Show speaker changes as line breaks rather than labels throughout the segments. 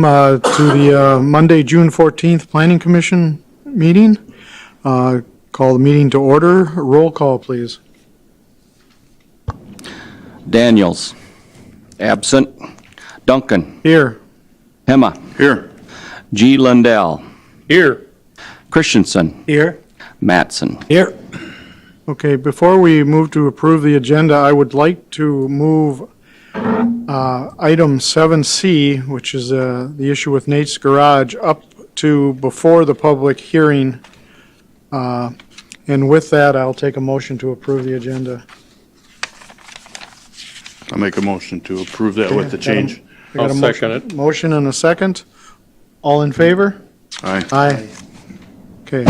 To the Monday, June 14th Planning Commission meeting. Call the meeting to order. Roll call, please.
Daniels. Absent. Duncan.
Here.
Hema.
Here.
G. Lundell.
Here.
Christensen.
Here.
Mattson.
Here.
Okay, before we move to approve the agenda, I would like to move item 7C, which is the issue with Nate's Garage, up to before the public hearing. And with that, I'll take a motion to approve the agenda.
I'll make a motion to approve that with the change.
I got a
second it.
Motion and a second. All in favor?
Aye.
Aye. Okay.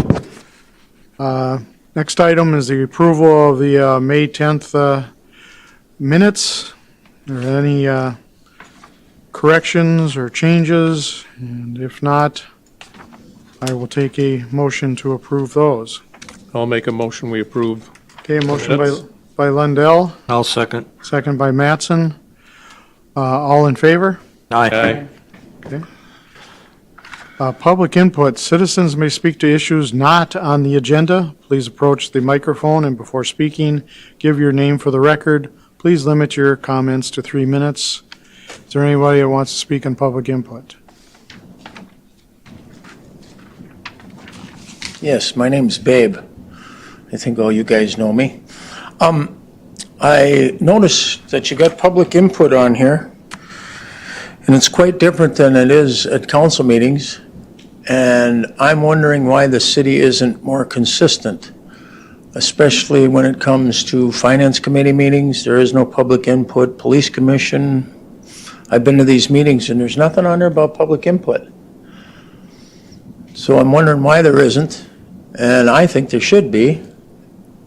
Next item is the approval of the May 10th minutes. Are there any corrections or changes? And if not, I will take a motion to approve those.
I'll make a motion, we approve.
Okay, a motion
Minutes.
by Lundell,
I'll second.
second by Mattson. All in favor?
Aye.
Public input. Citizens may speak to issues not on the agenda. Please approach the microphone and before speaking, give your name for the record. Please limit your comments to 3 minutes. Is there anybody that wants to speak on public input?
Yes, my name's Babe. I think all you guys know me. I noticed that you got public input on here, and it's quite different than it is at council meetings. And I'm wondering why the city isn't more consistent, especially when it comes to finance committee meetings. There is no public input. Police commission, I've been to these meetings and there's nothing on there about public input. So I'm wondering why there isn't, and I think there should be,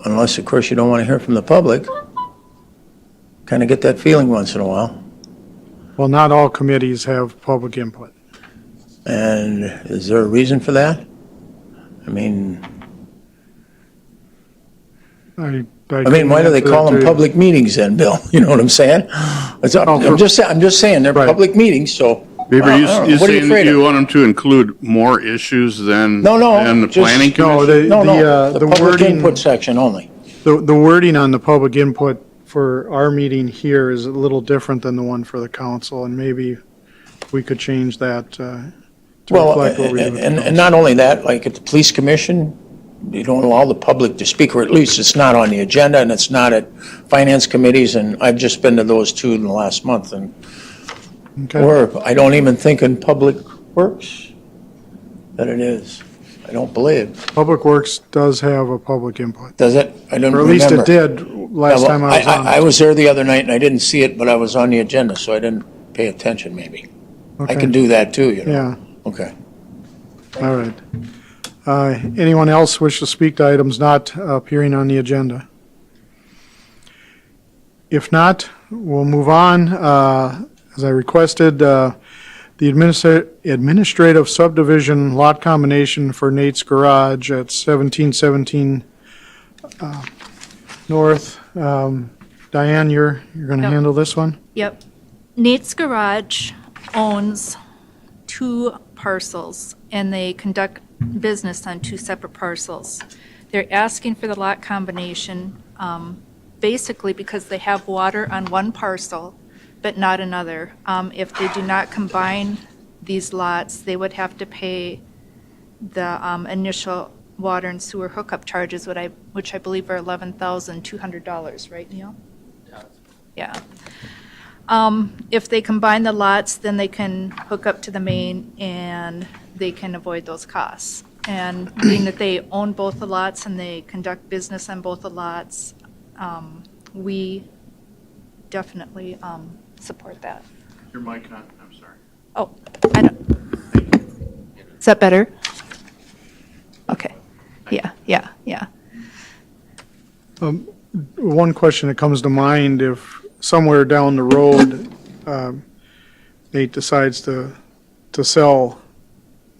unless of course you don't want to hear from the public. Kind of get that feeling once in a while.
Well, not all committees have public input.
And is there a reason for that? I mean, why do they call them public meetings then, Bill? You know what I'm saying? I'm just saying, they're
Right.
public meetings, so.
Babe, are you
what are you
saying that
afraid
you
of?
want them to include more issues than
No,
the
just-
planning
No,
commission?
The
the
public
wording,
input section only.
the wording on the public input for our meeting here is a little different than the one for the council, and maybe we could change that to
Well,
reflect what we do. with the
and
council.
not only that, like at the police commission, you don't allow the public to speak, or at least it's not on the agenda, and it's not at finance committees, and I've just been to those two in the last month, and,
Okay.
or I don't even think in public works that it is. I don't believe.
Public Works does have a public input,
Does it? I don't
or
remember.
at least it did last
Yeah, well,
time I was on.
I was there the other night, and I didn't see it, but I was on the agenda, so I didn't pay attention, maybe. I
Okay.
can do that too, you know?
Yeah,
Okay.
all right. Anyone else wish to speak to items not appearing on the agenda? If not, we'll move on. As I requested, the administrative subdivision lot combination for Nate's Garage at 1717 North. Diane, you're going to
Yep.
handle this one?
Yep. Nate's Garage owns 2 parcels, and they conduct business on 2 separate parcels. They're asking for the lot combination, basically because they have water on one parcel, but not another. If they do not combine these lots, they would have to pay the initial water and sewer hookup charges, which I believe are $11,200, right, Neil? Yeah. If they combine the lots, then they can hook up to the main and they can avoid those costs. And being that they own both the lots and they conduct business on both the lots, we definitely support that.
Your mic on, I'm sorry.
Oh, I don't. Is that better? Okay. Yeah.
One question that comes to mind, if somewhere down the road, Nate decides to sell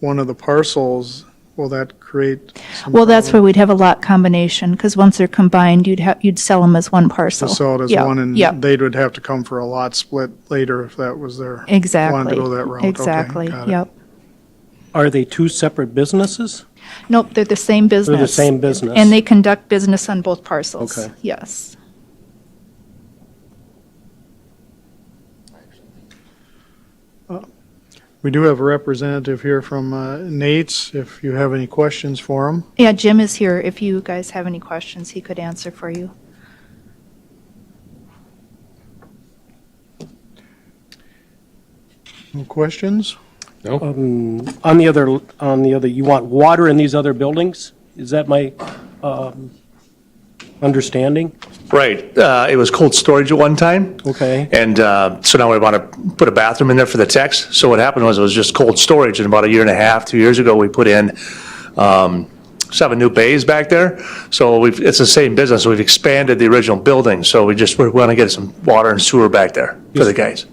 one of the parcels, will that create some
Well, that's where
problem?
we'd have a lot combination, because once they're combined, you'd sell them as one parcel.
To sell it as
Yep,
one, and
yep.
they would have to come for a lot split later if that was their, wanted
Exactly.
to go that route. Okay,
Exactly,
got it.
yep.
Are they two separate businesses?
Nope, they're the same business.
They're the same business?
And they conduct business on both parcels.
Okay.
Yes.
We do have a representative here from Nate's, if you have any questions for him.
Yeah, Jim is here. If you guys have any questions, he could answer for you.
No questions?
On the other, you want water in these other buildings? Is that my understanding?
Right. It was cold storage at one time.
Okay.
And so now we want to put a bathroom in there for the techs. So what happened was it was just cold storage. And about a year and a half, 2 years ago, we put in 7 new bays back there. So it's the same business. So we've expanded the original building. So we want to get some water and sewer back there for the guys.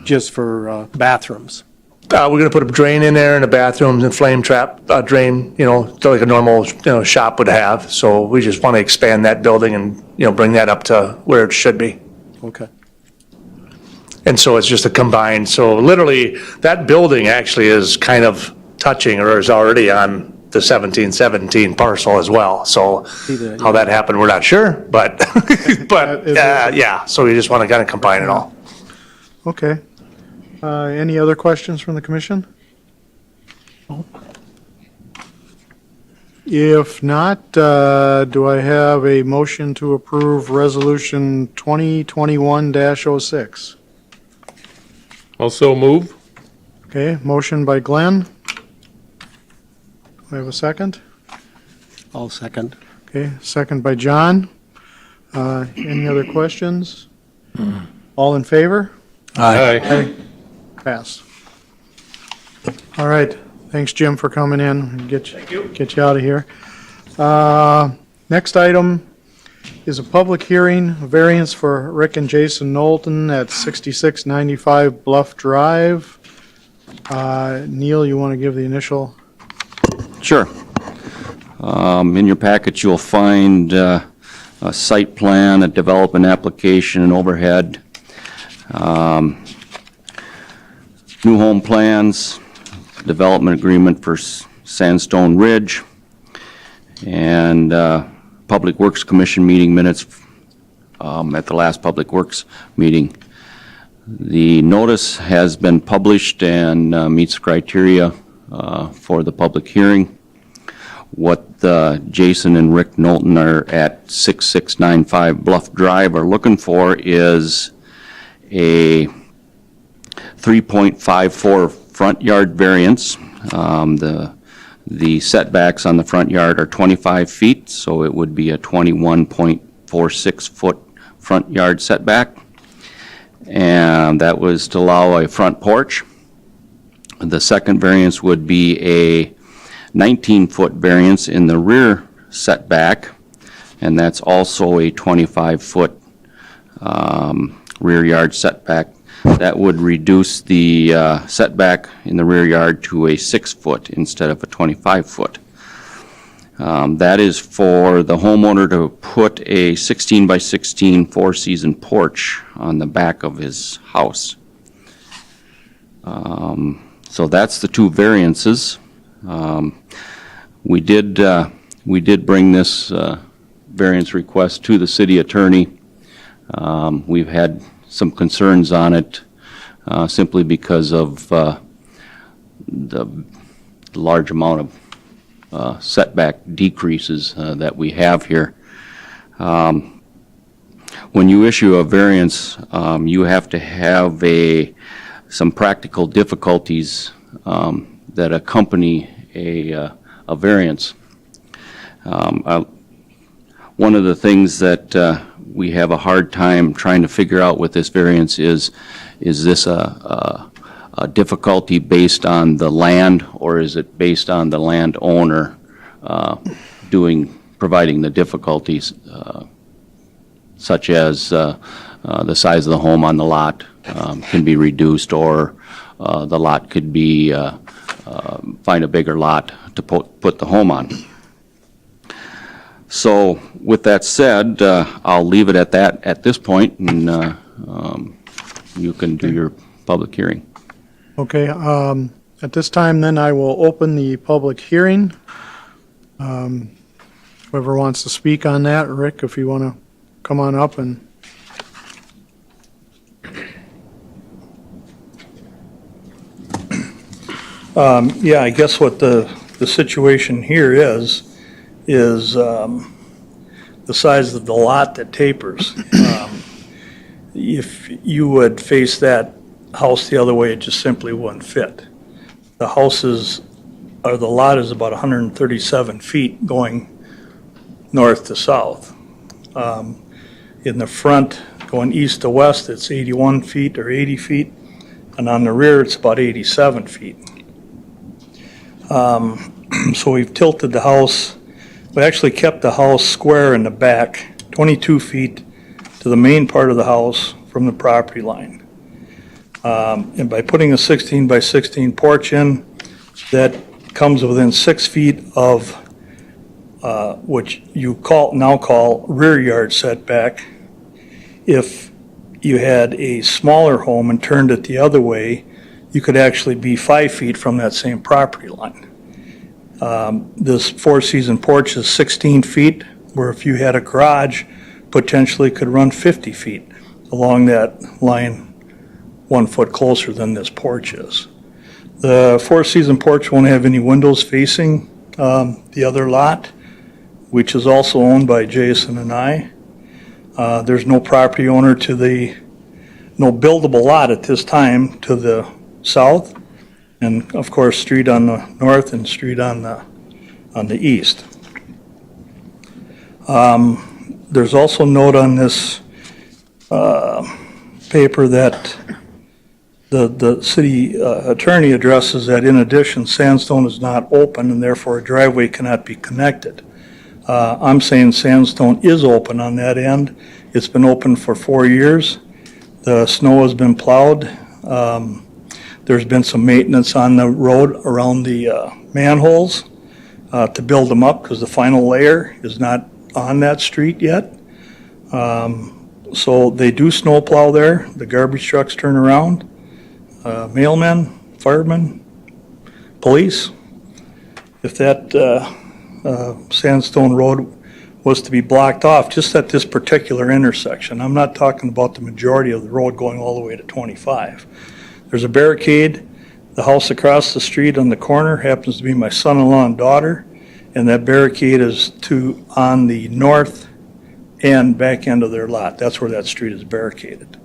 Just for bathrooms?
We're going to put a drain in there and a bathroom and flame trap drain, like a normal, shop would have. So we just want to expand that building and, bring that up to where it should be.
Okay.
And so it's just a combined, so literally, that building actually is kind of touching or is already on the 1717 parcel as well. So
that,
how that happened, we're not sure, but, yeah, so we just want to kind of combine it all.
Okay. Any other questions from the commission? If not, do I have a motion to approve Resolution 2021-06?
Also move.
Okay, motion by Glenn. Do I have a second?
I'll second.
Okay, second by John. Any other questions? All in favor?
Aye.
Pass. All right, thanks, Jim, for coming in and get you out of here. Next item is a public hearing, a variance for Rick and Jason Knowlton at 6695 Bluff Drive. Neil, you want to give the initial?
Sure. In your package, you'll find a site plan, a development application, and overhead. New home plans, development agreement for Sandstone Ridge, and Public Works Commission meeting minutes at the last Public Works meeting. The notice has been published and meets criteria for the public hearing. What Jason and Rick Knowlton are at 6695 Bluff Drive are looking for is a 3.54 front yard variance. The setbacks on the front yard are 25 feet, so it would be a 21.46 foot front yard setback. And that was to allow a front porch. The second variance would be a 19-foot variance in the rear setback, and that's also a 25-foot rear yard setback. That would reduce the setback in the rear yard to a 6-foot instead of a 25-foot. That is for the homeowner to put a 16 by 16 four-season porch on the back of his house. So that's the two variances. We did bring this variance request to the city attorney. We've had some concerns on it simply because of the large amount of setback decreases that we have here. When you issue a variance, you have to have some practical difficulties that accompany a variance. One of the things that we have a hard time trying to figure out with this variance is this a difficulty based on the land, or is it based on the landowner providing the difficulties, such as the size of the home on the lot can be reduced, or the lot could be find a bigger lot to put the home on. So with that said, I'll leave it at that at this point, and you can do your public hearing.
Okay, at this time, then, I will open the public hearing. Whoever wants to speak on that, Rick, if you want to come on up and...
Yeah, I guess what the situation here is the size of the lot that tapers. If you would face that house the other way, it just simply wouldn't fit. The the lot is about 137 feet going north to south. In the front, going east to west, it's 81 feet or 80 feet, and on the rear, it's about 87 feet. So we've tilted the house. We actually kept the house square in the back, 22 feet to the main part of the house from the property line. And by putting a 16 by 16 porch in, that comes within 6 feet of which you now call rear yard setback. If you had a smaller home and turned it the other way, you could actually be 5 feet from that same property line. This four-season porch is 16 feet, where if you had a garage, potentially could run 50 feet along that line, 1 foot closer than this porch is. The four-season porch won't have any windows facing the other lot, which is also owned by Jason and I. There's no property owner no buildable lot at this time to the south, and of course, street on the north and street on the east. There's also a note on this paper that the city attorney addresses that in addition, Sandstone is not open and therefore a driveway cannot be connected. I'm saying Sandstone is open on that end. It's been open for 4 years. The snow has been plowed. There's been some maintenance on the road around the manholes to build them up because the final layer is not on that street yet. So they do snow plow there. The garbage trucks turn around. Mailmen, firemen, police. If that Sandstone Road was to be blocked off just at this particular intersection, I'm not talking about the majority of the road going all the way to 25. There's a barricade. The house across the street on the corner happens to be my son-in-law and daughter, and that barricade is on the north and back end of their lot. That's where that street is barricaded.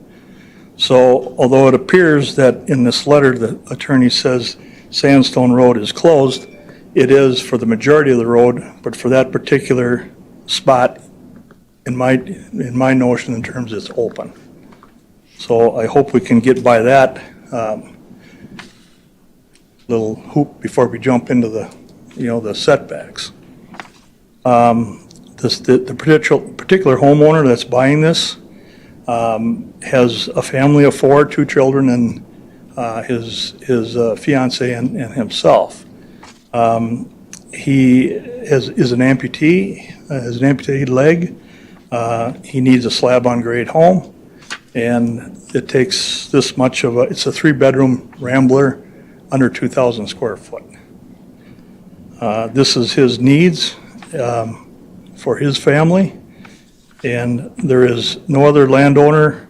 So although it appears that in this letter the attorney says Sandstone Road is closed, it is for the majority of the road, but for that particular spot, in my notion in terms, it's open. So I hope we can get by that little hoop before we jump into the setbacks. The particular homeowner that's buying this has a family of 4, 2 children, and his fiance and himself. He is an amputee, has an amputated leg. He needs a slab-on-grade home, and it takes this much of it's a 3-bedroom Rambler, under 2,000 square foot. This is his needs for his family, and there is no other landowner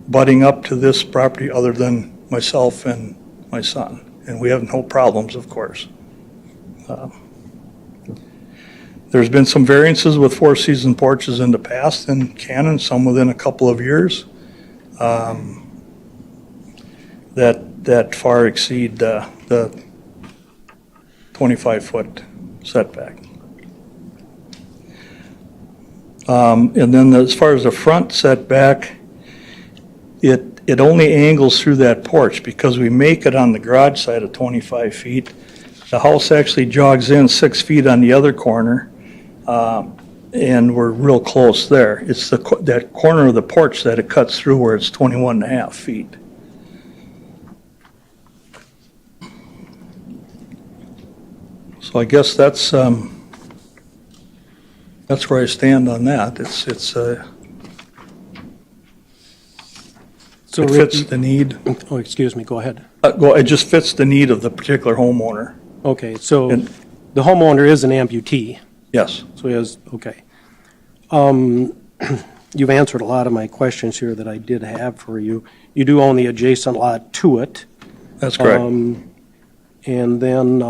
butting up to this property other than myself and my son, and we have no problems, of course. There's been some variances with four-season porches in the past in Cannon, some within a couple of years, that far exceed the 25-foot setback. And then as far as the front setback, it only angles through that porch because we make it on the garage side of 25 feet. The house actually jogs in 6 feet on the other corner, and we're real close there. It's that corner of the porch that it cuts through where it's 21.5 feet. So I guess that's where I stand on that.
So
It fits the need.
Oh, excuse me, go ahead.
It just fits the need of the particular homeowner.
Okay, so
And-
the homeowner is an amputee,
Yes.
so he has, okay. You've answered a lot of my questions here that I did have for you. You do own the adjacent lot to it.
That's correct.
And then,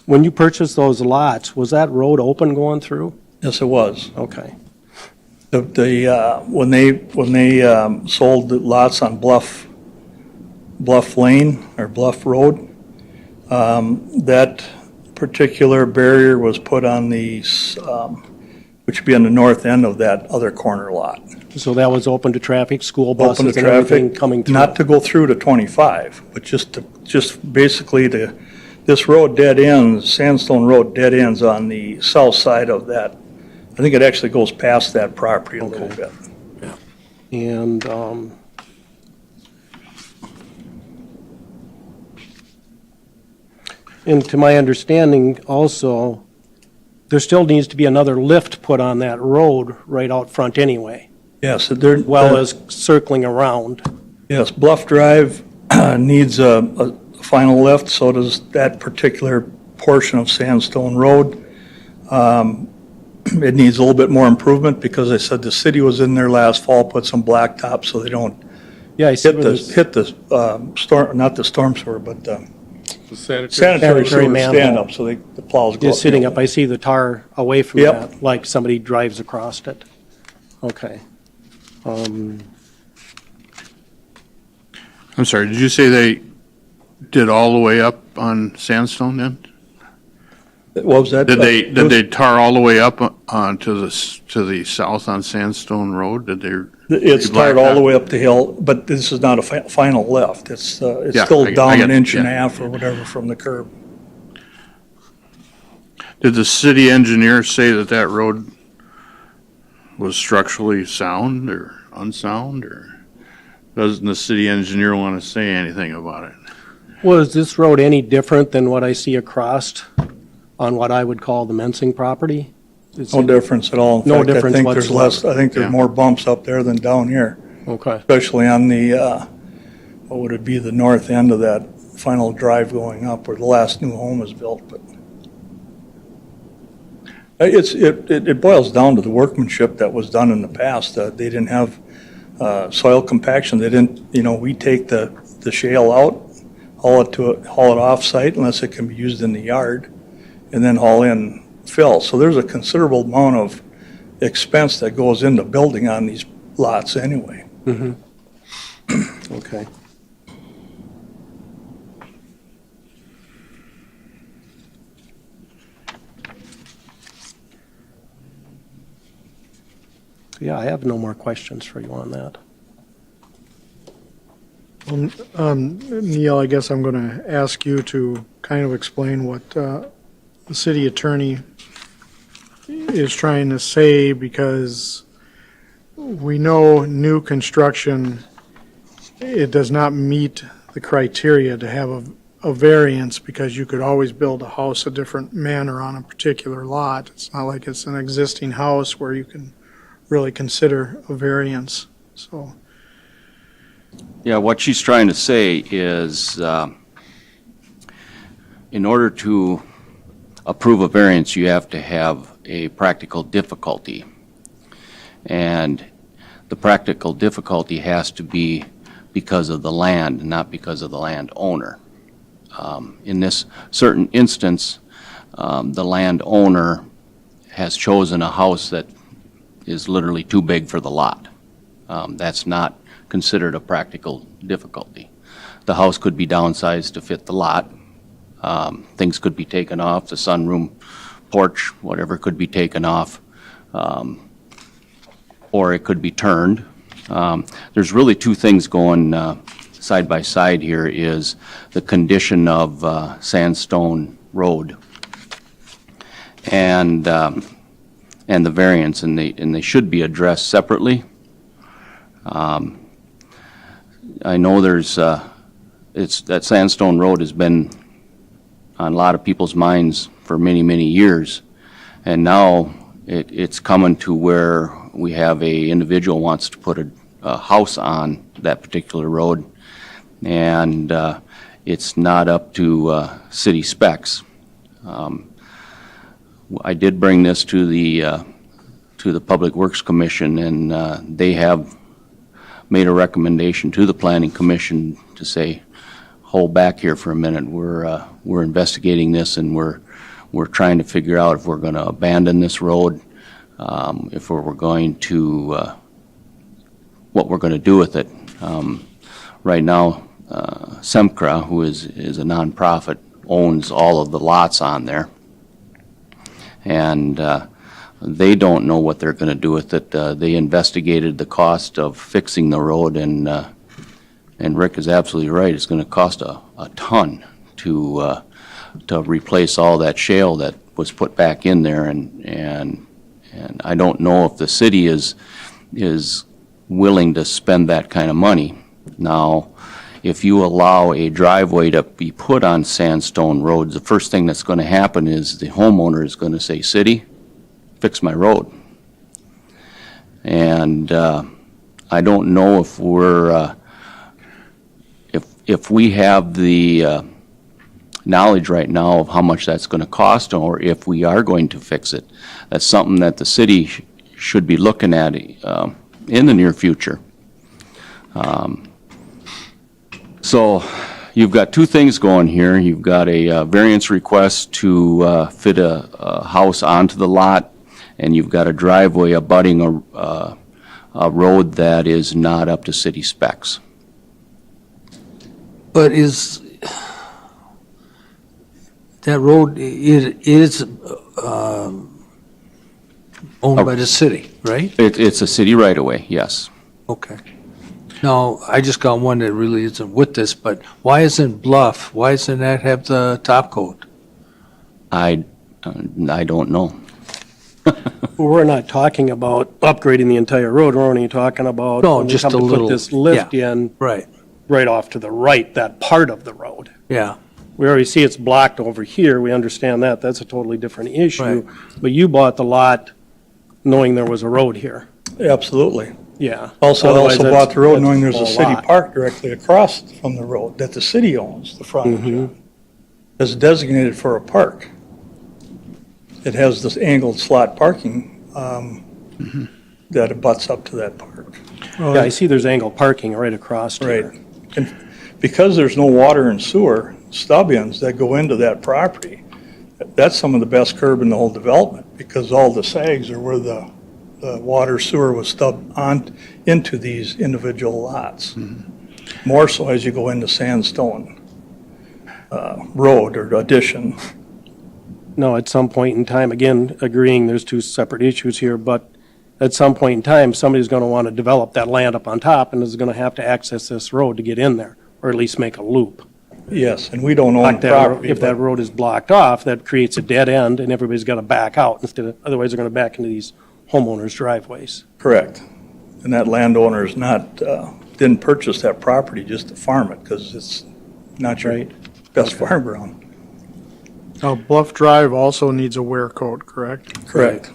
when you purchased those lots, was that road open going through?
Yes, it was.
Okay,
When they sold the lots on Bluff Lane or Bluff Road, that particular barrier was put on which would be on the north end of that other corner lot.
so that was open to traffic, school
Open
buses
to
and everything
traffic,
coming through?
not to go through to 25, but just basically this road dead ends, Sandstone Road dead ends on the south side of that. I think it actually goes past that property a little bit.
And, and to my understanding also, there still needs to be another lift put on that road right out front anyway,
Yes, there.
well as circling around.
Yes, Bluff Drive needs a final lift, so does that particular portion of Sandstone Road. It needs a little bit more improvement because I said the city was in there last fall, put some blacktop so they don't
Yeah, I see
hit
where there's-
the storm, not the storm sewer, but
The sanitary.
sanitary sewer
manhole.
stand up, so the plows go.
It's sitting up, I see the tar away from
Yep.
that, like somebody drives across it. Okay.
I'm sorry, did you say they did all the way up on Sandstone then?
What was that?
Did they tar all the way up to the south on Sandstone Road? Did they?
It's
Black
tarred all
top.
the way up the hill, but this is not a final lift. It's
Yeah,
still
I
down
get
an
it,
inch and a
yeah.
half or whatever from the curb.
Did the city engineer say that road was structurally sound or unsound, or doesn't the city engineer want to say anything about it?
Was this road any different than what I see across on what I would call the Mensing property? Is
No
it-
difference at all. In
No
fact,
difference
I think there's less, I think there's
Yeah.
more bumps up there than down here,
Okay,
especially on the, what would it be, the north end of that final drive going up where the last new home is built, but it boils down to the workmanship that was done in the past. They didn't have soil compaction. They didn't, we take the shale out, haul it off-site unless it can be used in the yard, and then haul in fill. So there's a considerable amount of expense that goes into building on these lots anyway.
okay. Yeah, I have no more questions for you on that.
Neil, I guess I'm going to ask you to kind of explain what the city attorney is trying to say, because we know new construction, it does not meet the criteria to have a variance, because you could always build a house a different manner on a particular lot. It's not like it's an existing house where you can really consider a variance, so.
Yeah, what she's trying to say is, in order to approve a variance, you have to have a practical difficulty. And the practical difficulty has to be because of the land, not because of the landowner. In this certain instance, the landowner has chosen a house that is literally too big for the lot. That's not considered a practical difficulty. The house could be downsized to fit the lot. Things could be taken off, the sunroom, porch, whatever could be taken off, or it could be turned. There's really two things going side by side here, is the condition of Sandstone Road and the variance, and they should be addressed separately. I know there's, that Sandstone Road has been a lot of people's minds for many, many years. And now it's coming to where we have a individual wants to put a house on that particular road, and it's not up to city specs. I did bring this to the Public Works Commission, and they have made a recommendation to the Planning Commission to say, hold back here for a minute. We're investigating this, and we're trying to figure out if we're going to abandon this road, if we're going to what we're going to do with it. Right now, Semcra, who is a nonprofit, owns all of the lots on there, and they don't know what they're going to do with it. They investigated the cost of fixing the road, and Rick is absolutely right. It's going to cost a ton to replace all that shale that was put back in there, and I don't know if the city is willing to spend that kind of money. Now, if you allow a driveway to be put on sandstone roads, the first thing that's going to happen is the homeowner is going to say, "City, fix my road." And I don't know if we're if we have the knowledge right now of how much that's going to cost, or if we are going to fix it. That's something that the city should be looking at in the near future. So you've got two things going here. You've got a variance request to fit a house onto the lot, and you've got a driveway abutting a road that is not up to city specs.
But is, that road is owned by the city, right?
It's a city right-of-way, yes.
Okay. Now, I just got one that really isn't with this, but why isn't Bluff, why doesn't that have the top coat?
I don't know.
We're not talking about upgrading the entire road, we're only talking about.
No,
when we
just
come
a
to put
little-
this lift in,
Right,
right off to the right, that part of the road.
yeah.
We already see it's blocked over here, we understand that, that's a totally different issue.
Right.
But you bought the lot knowing there was a road here,
Absolutely.
yeah.
Also, I
Otherwise,
also
that's-
bought the road
that's
knowing there's a
whole
city
lot.
park directly across from the road that the city owns, the frontage on. It's designated for a park. It has this angled slot parking that abuts up to that park.
Yeah, I see there's angled parking right across here.
Right. And because there's no water and sewer stub ins that go into that property, that's some of the best curb in the whole development, because all the sags are where the water sewer was stubbed on into these individual lots. More so as you go into Sandstone Road or addition.
No, at some point in time, again, agreeing there's two separate issues here, but at some point in time, somebody's going to want to develop that land up on top and is going to have to access this road to get in there, or at least make a loop.
Yes, and we don't own
Like
the
that,
property.
if that
but-
road is blocked off, that creates a dead end and everybody's got to back out instead of, otherwise they're going to back into these homeowners' driveways.
Correct. And that landowner is not, didn't purchase that property just to farm it, because it's not your best farm ground.
Now, Bluff Drive also needs a wear coat, correct?
Correct.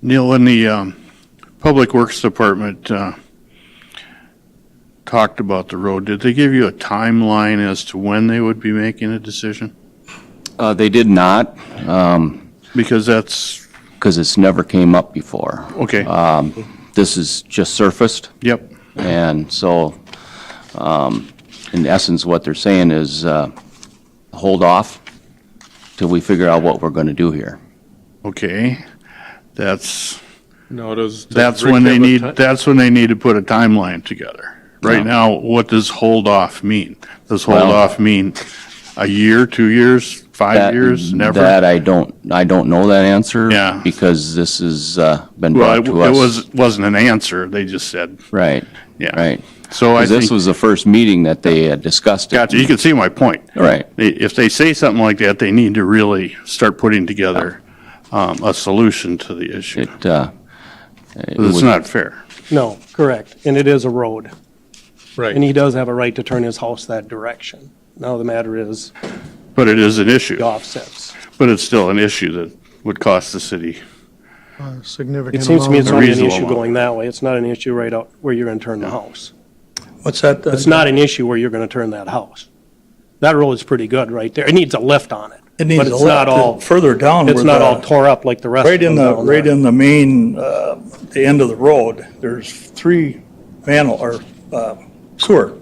Neil, when the Public Works Department talked about the road, did they give you a timeline as to when they would be making a decision?
They did not,
Because that's,
because it's never came up before.
okay,
This is just surfaced.
yep,
And so, in essence, what they're saying is, hold off till we figure out what we're going to do here.
okay. That's
Does
when they need,
that.
that's when they need to put a timeline together. Right
Yeah.
now, what does hold off mean? Does hold
Well-
off mean a year, 2 years, 5 years, never?
That I don't know that answer.
Yeah.
Because this has been
Well,
brought to us.
it wasn't an answer, they just said,
Right,
yeah.
right.
So I
'Cause this
think,
was the first meeting that they had discussed it.
gotcha, you can see my point.
Right,
If they say something like that, they need to really start putting together a solution to the issue.
it
It's
would-
not fair.
No, correct, and it is a road, and
Right.
he does have a right to turn his house that direction. Now the matter is,
But it is an issue,
the offsets.
but it's still an issue that would cost the city.
Significant
It seems to me it's
amount.
only an
reasonable
issue
amount.
going that way. It's not an issue right out where you're going to turn the house.
What's that?
It's not an issue where you're going to turn that house. That road is pretty good right there. It needs a lift on it.
It needs
But
a
it's not
lift.
all,
Further down
it's
where
not all
the,
tore up like the rest of
right in
them
the,
down
right
there.
in the main, the end of the road, there's 3 manhole, or sewer.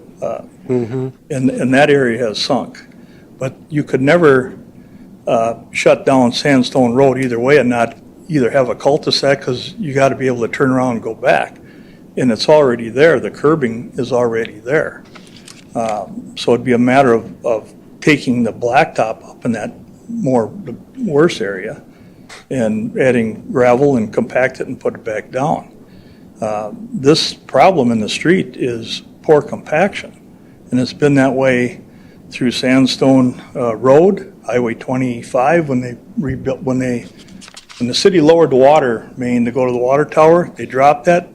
And that area has sunk. But you could never shut down Sandstone Road either way and not either have a cul-de-sac, because you got to be able to turn around and go back. And it's already there, the curbing is already there. So it'd be a matter of taking the blacktop up in that the worse area and adding gravel and compact it and put it back down. This problem in the street is poor compaction, and it's been that way through Sandstone Road, Highway 25, when they rebuilt, when the city lowered the water main to go to the water tower, they dropped that.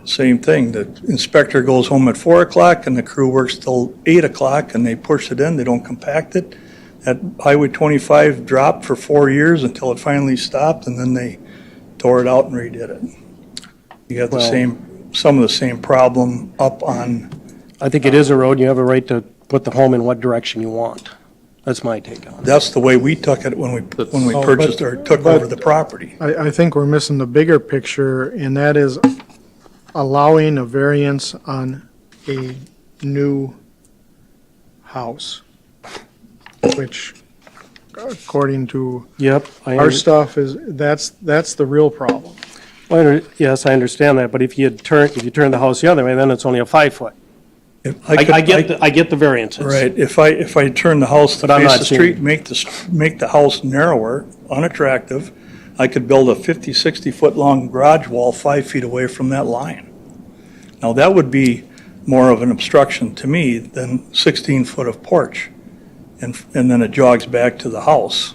Same thing, the inspector goes home at 4 o'clock and the crew works till 8 o'clock and they push it in, they don't compact it. That Highway 25 dropped for 4 years until it finally stopped, and then they tore it out and redid it. You got some of the same problem up on,
I think it is a road. You have a right to put the home in what direction you want. That's my take on it.
that's the way we took it when we
Oh,
purchased or took
but-
over the property.
I think we're missing the bigger picture, and that is allowing a variance on a new house, which, according to
Yep.
our stuff, that's the real problem.
Yes, I understand that, but if you turn the house the other way, then it's only a 5-foot.
If
I
could-
get the variances.
Right, if I turn the house to
But I'm
face
not
the
seeing-
street, make the house narrower, unattractive, I could build a 50, 60-foot long garage wall 5 feet away from that line. Now, that would be more of an obstruction to me than 16 foot of porch, and then it jogs back to the house.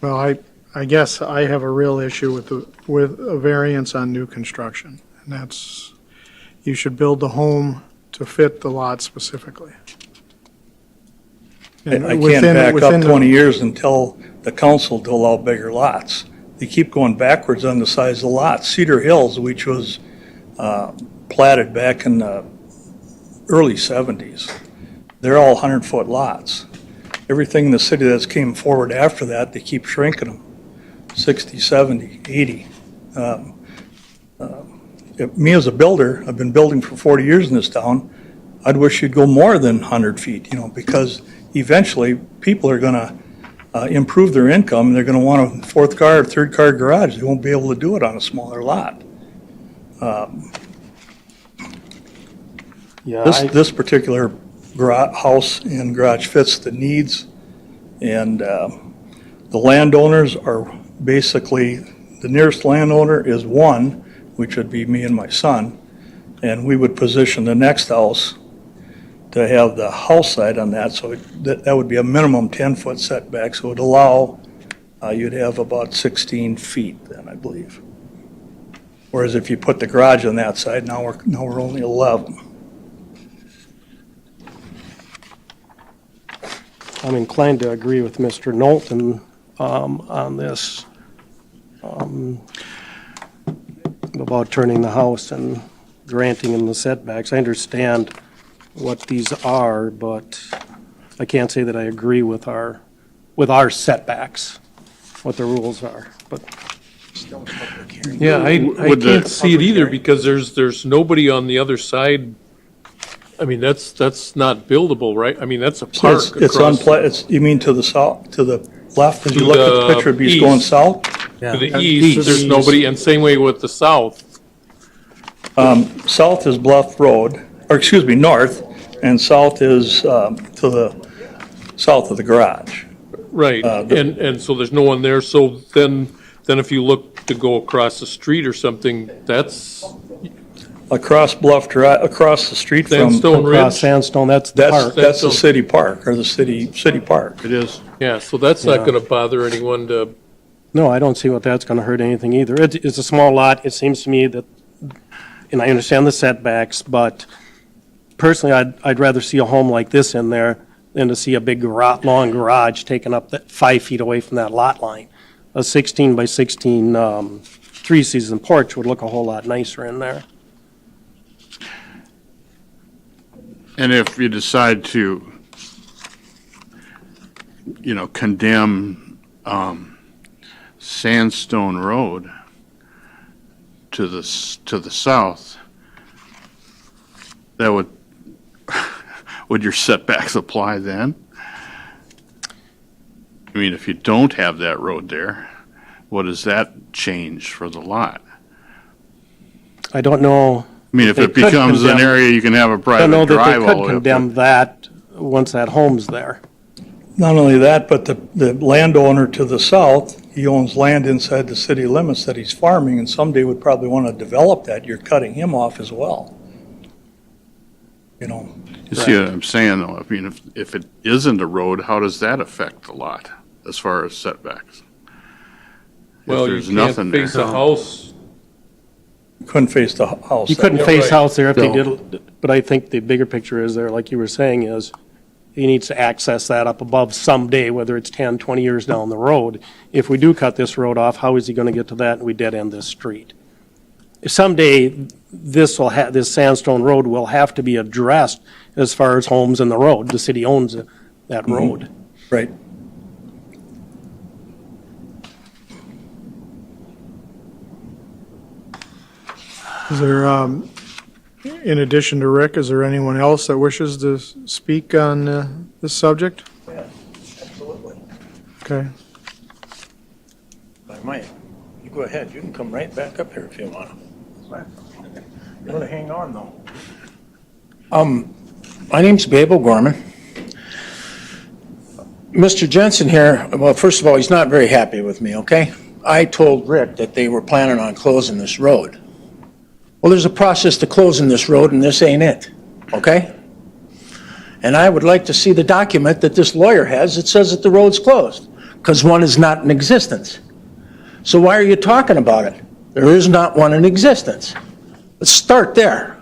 Well, I guess I have a real issue with a variance on new construction, and that's, you should build the home to fit the lot specifically. And
I can't
within-
back
within
up
the-
20 years and tell the council to allow bigger lots. They keep going backwards on the size of the lots. Cedar Hills, which was platted back in the early 70s, they're all 100-foot lots. Everything in the city that's came forward after that, they keep shrinking them, 60, 70, 80. Me as a builder, I've been building for 40 years in this town, I'd wish you'd go more than 100 feet, because eventually, people are going to improve their income, and they're going to want a 4th car or 3rd car garage. They won't be able to do it on a smaller lot.
Yeah,
This particular house and garage fits the needs, and the landowners are basically, the nearest landowner is one, which would be me and my son, and we would position the next house to have the house side on that, so that would be a minimum 10-foot setback, so it would allow, you'd have about 16 feet then, I believe. Whereas if you put the garage on that side, now we're only 11.
I'm inclined to agree with Mr. Knowlton on this, about turning the house and granting him the setbacks. I understand what these are, but I can't say that I agree with our setbacks, what the rules are, but.
Yeah, I
Would the-
can't see it either because there's nobody on the other side. I mean, that's not buildable, right? I mean, that's a park
It's
across
you mean to the south, to the left, as you
To
look at
the
the picture, it'd be going
east.
south?
to the
And
east.
east.
There's nobody, and same way with the south.
South is Bluff Road, or excuse me, north, and south is to the south of the garage.
Right, and so there's no one there, so then if you look to go across the street or something, that's
Across across the street from,
Sandstone
Across
Ridge.
Sandstone, that's the park.
that's the
Sandstone.
city park, or the city park.
It is.
Yeah, so that's not gonna bother anyone to,
No, I don't see what that's gonna hurt anything either. It's a small lot. It seems to me that, and I understand the setbacks, but personally, I'd rather see a home like this in there than to see a big long garage taken up that 5 feet away from that lot line. A 16 by 16 three-season porch would look a whole lot nicer in there.
And if you decide to, condemn Sandstone Road to the south, that would your setbacks apply then? I mean, if you don't have that road there, what does that change for the lot?
I don't know.
I mean, if
They
it
could
becomes an
condemn-
area you can have a
I don't
private
know that
drive
they
all
could
the way up
condemn
to.
that once that home's there.
Not only that, but the landowner to the south, he owns land inside the city limits that he's farming, and someday would probably want to develop that. You're cutting him off as well.
You see what I'm saying, though? I mean, if it isn't a road, how does that affect the lot as far as setbacks?
Well,
If
you
there's
can't
nothing there.
face a house.
Couldn't face the house.
You couldn't
Yeah,
face
right.
house there if they
No.
did, but I think the bigger picture is there, like you were saying, is he needs to access that up above someday, whether it's 10, 20 years down the road. If we do cut this road off, how is he gonna get to that and we dead end this street? If someday this Sandstone Road will have to be addressed as far as homes in the road. The city owns that road.
Right.
Is there, in addition to Rick, is there anyone else that wishes to speak on this subject?
Yeah, absolutely.
Okay.
I might. You go ahead. You can come right back up here if you want. You want to hang on, though. My name's Babel Gorman. Mr. Jensen here, well, first of all, he's not very happy with me, okay? I told Rick that they were planning on closing this road. Well, there's a process to closing this road, and this ain't it, okay? And I would like to see the document that this lawyer has that says that the road's closed, because one is not in existence. So why are you talking about it? There is not one in existence. Let's start there.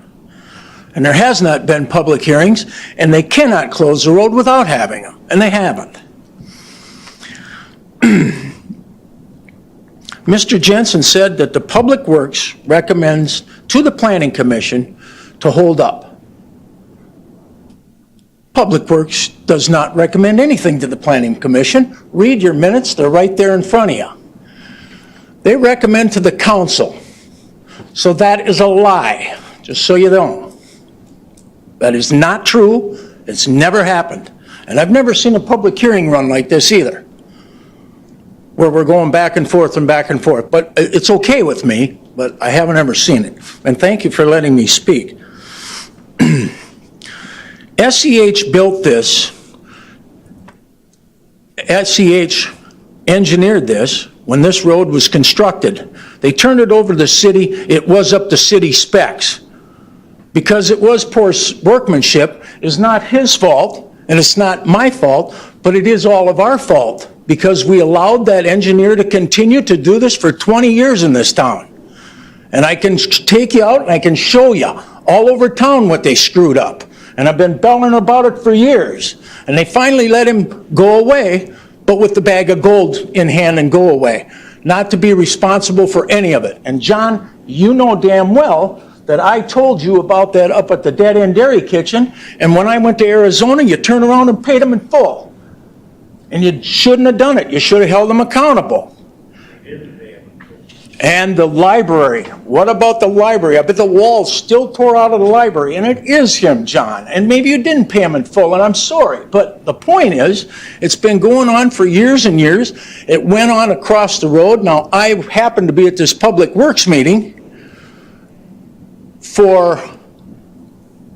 And there has not been public hearings, and they cannot close the road without having them, and they haven't. Mr. Jensen said that the Public Works recommends to the Planning Commission to hold up. Public Works does not recommend anything to the Planning Commission. Read your minutes, they're right there in front of you. They recommend to the council. So that is a lie, just so you know. That is not true. It's never happened. And I've never seen a public hearing run like this either, where we're going back and forth and back and forth. But it's okay with me, but I haven't ever seen it. And thank you for letting me speak. SEH built this. SEH engineered this when this road was constructed. They turned it over to the city. It was up to city specs. Because it was poor workmanship, is not his fault, and it's not my fault, but it is all of our fault, because we allowed that engineer to continue to do this for 20 years in this town. And I can take you out and I can show you all over town what they screwed up. And I've been bellowing about it for years. And they finally let him go away, but with the bag of gold in hand and go away, not to be responsible for any of it. And John, you know damn well that I told you about that up at the Dead End Dairy Kitchen, and when I went to Arizona, you turned around and paid them in full. And you shouldn't have done it. You should have held them accountable. And the library. What about the library? I bet the wall's still tore out of the library, and it is him, John. And maybe you didn't pay him in full, and I'm sorry. But the point is, it's been going on for years and years. It went on across the road. Now, I happened to be at this Public Works meeting for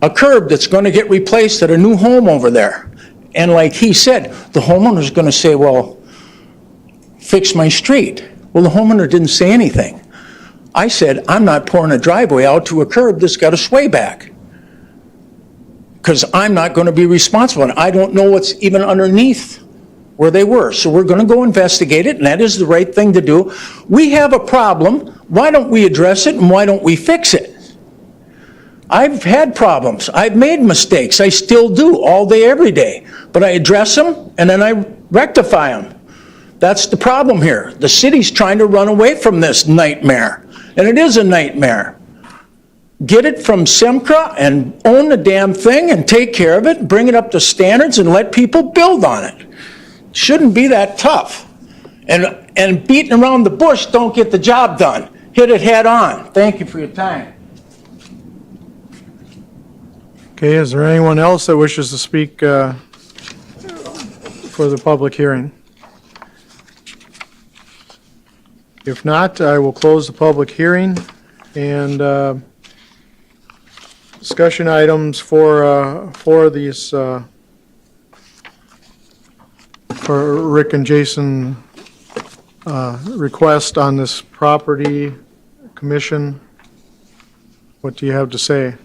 a curb that's going to get replaced at a new home over there. And like he said, the homeowner's going to say, well, fix my street. Well, the homeowner didn't say anything. I said, I'm not pouring a driveway out to a curb that's got a sway back, because I'm not going to be responsible. And I don't know what's even underneath where they were. So we're going to go investigate it, and that is the right thing to do. We have a problem. Why don't we address it, and why don't we fix it? I've had problems. I've made mistakes. I still do, all day, every day. But I address them, and then I rectify them. That's the problem here. The city's trying to run away from this nightmare, and it is a nightmare. Get it from Semcra and own the damn thing and take care of it, bring it up to standards, and let people build on it. Shouldn't be that tough. And beating around the bush don't get the job done. Hit it head on. Thank you for your time.
Okay, is there anyone else that wishes to speak for the public hearing? If not, I will close the public hearing, and discussion items for these, for Rick and Jason request on this property commission. What do you have to say?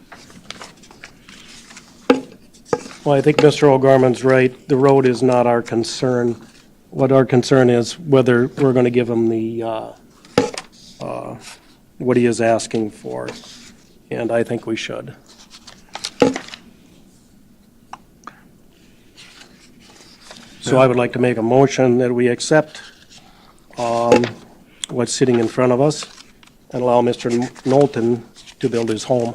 Well, I think Mr. O'Gorman's right. The road is not our concern. What our concern is whether we're going to give him the, what he is asking for. And I think we should. So I would like to make a motion that we accept what's sitting in front of us and allow Mr. Knowlton to build his home.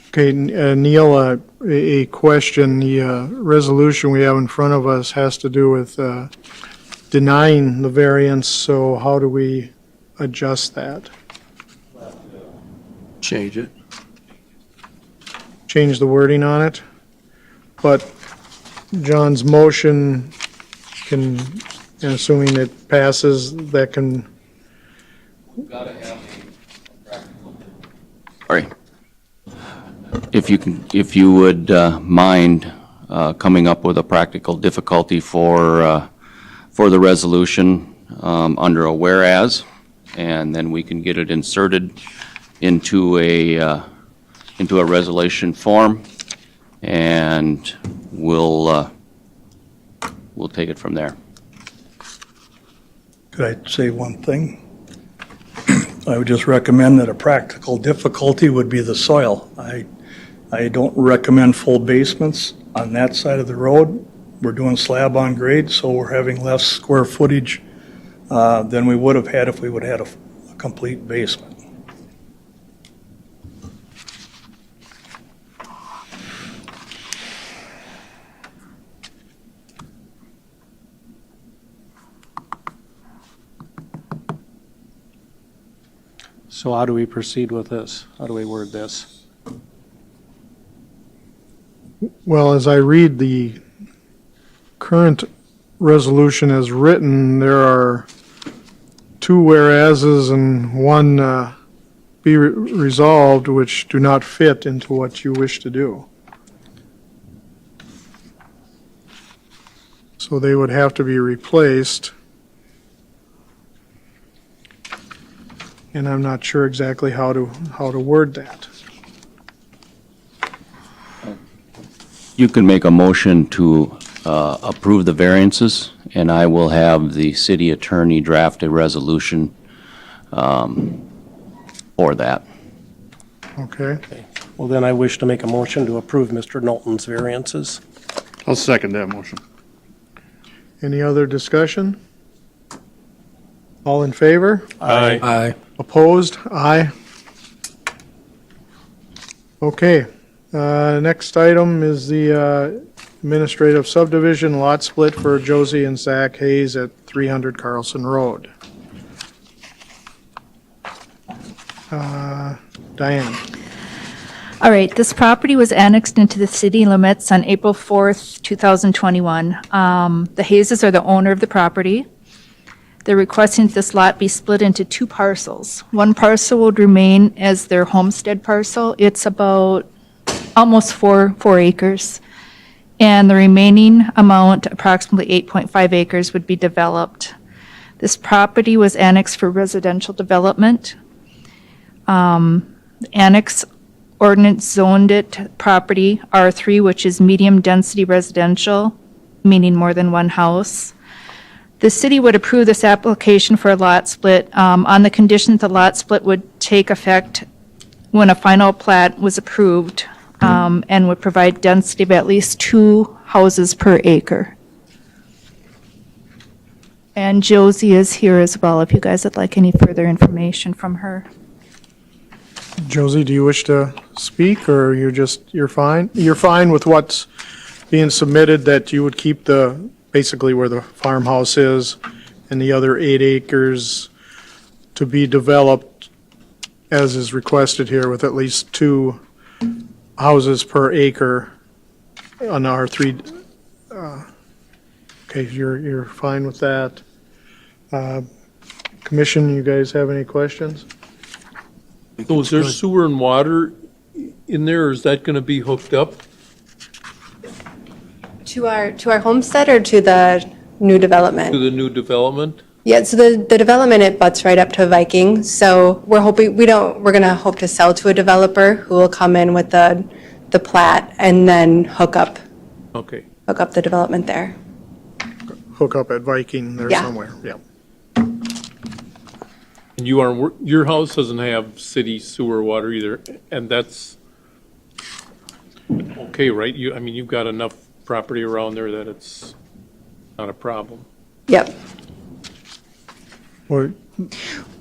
Okay, Neil, a question. The resolution we have in front of us has to do with denying the variance, so how do we adjust that?
Change it.
Change the wording on it? But John's motion can, and assuming it passes, that can...
Sorry. If you would mind coming up with a practical difficulty for the resolution under a whereas, and then we can get it inserted into a resolution form, and we'll take it from there.
Could I say one thing? I would just recommend that a practical difficulty would be the soil. I don't recommend full basements on that side of the road. We're doing slab on grade, so we're having less square footage than we would have had if we would have had a complete basement.
So how do we proceed with this? How do we word this?
Well, as I read the current resolution as written, there are two whereases and one be resolved, which do not fit into what you wish to do. So they would have to be replaced. And I'm not sure exactly how to word that.
You can make a motion to approve the variances, and I will have the city attorney draft a resolution for that.
Okay.
Well, then I wish to make a motion to approve Mr. Knowlton's variances.
I'll second that motion.
Any other discussion? All in favor?
Aye.
Opposed? Aye. Okay. Next item is the administrative subdivision lot split for Josie and Zach Hayes at 300 Carlson Road. Diane.
All right, this property was annexed into the city limits on April 4th, 2021. The Hayeses are the owner of the property. They're requesting that this lot be split into two parcels. One parcel would remain as their homestead parcel. It's about almost 4 acres. And the remaining amount, approximately 8.5 acres, would be developed. This property was annexed for residential development. The annex ordinance zoned it property R3, which is medium-density residential, meaning more than one house. The city would approve this application for a lot split on the condition that the lot split would take effect when a final plat was approved, and would provide density of at least 2 houses per acre. And Josie is here as well, if you guys would like any further information from her.
Josie, do you wish to speak, or you're fine? You're fine with what's being submitted, that you would keep basically where the farmhouse is, and the other 8 acres to be developed as is requested here, with at least 2 houses per acre on R3. Okay, you're fine with that. Commission, you guys have any questions?
So is there sewer and water in there, or is that gonna be hooked up?
To our homestead or to the new development?
To the new development?
Yeah, so the development, it butts right up to Viking, so we're hoping, we're gonna hope to sell to a developer who will come in with the plat and then hook up
Okay.
the development there.
Hook up at Viking there
Yeah.
somewhere, yeah.
And you aren't, your house doesn't have city sewer water either, and that's okay, right? You've got enough property around there that it's not a problem.
Yep,
Well,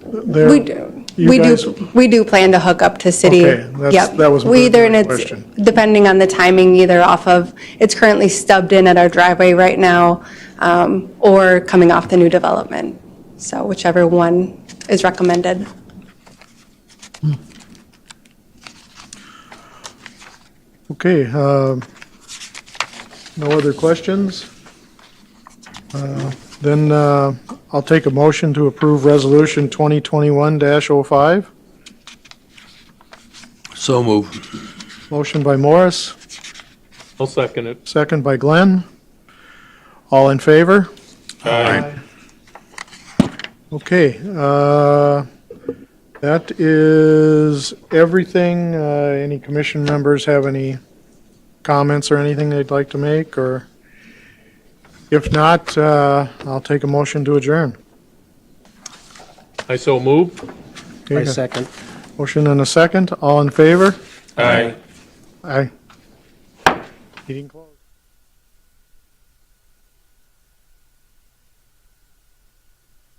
there-
we do.
you guys-
We do plan to hook up to city.
Okay, that's-
Yep.
that was
We either,
my
and it's,
question.
depending on the timing, either off of, it's currently stubbed in at our driveway right now, or coming off the new development. So whichever one is recommended.
Okay, no other questions? Then I'll take a motion to approve Resolution 2021-05.
So moved.
Motion by Morris,
I'll second it.
second by Glenn. All in favor?
Aye.
Okay, that is everything. Any commission members have any comments or anything they'd like to make, or if not, I'll take a motion to adjourn.
I so move.
Okay,
I second.
motion and a second. All in favor?
Aye.
Aye. Meeting closed.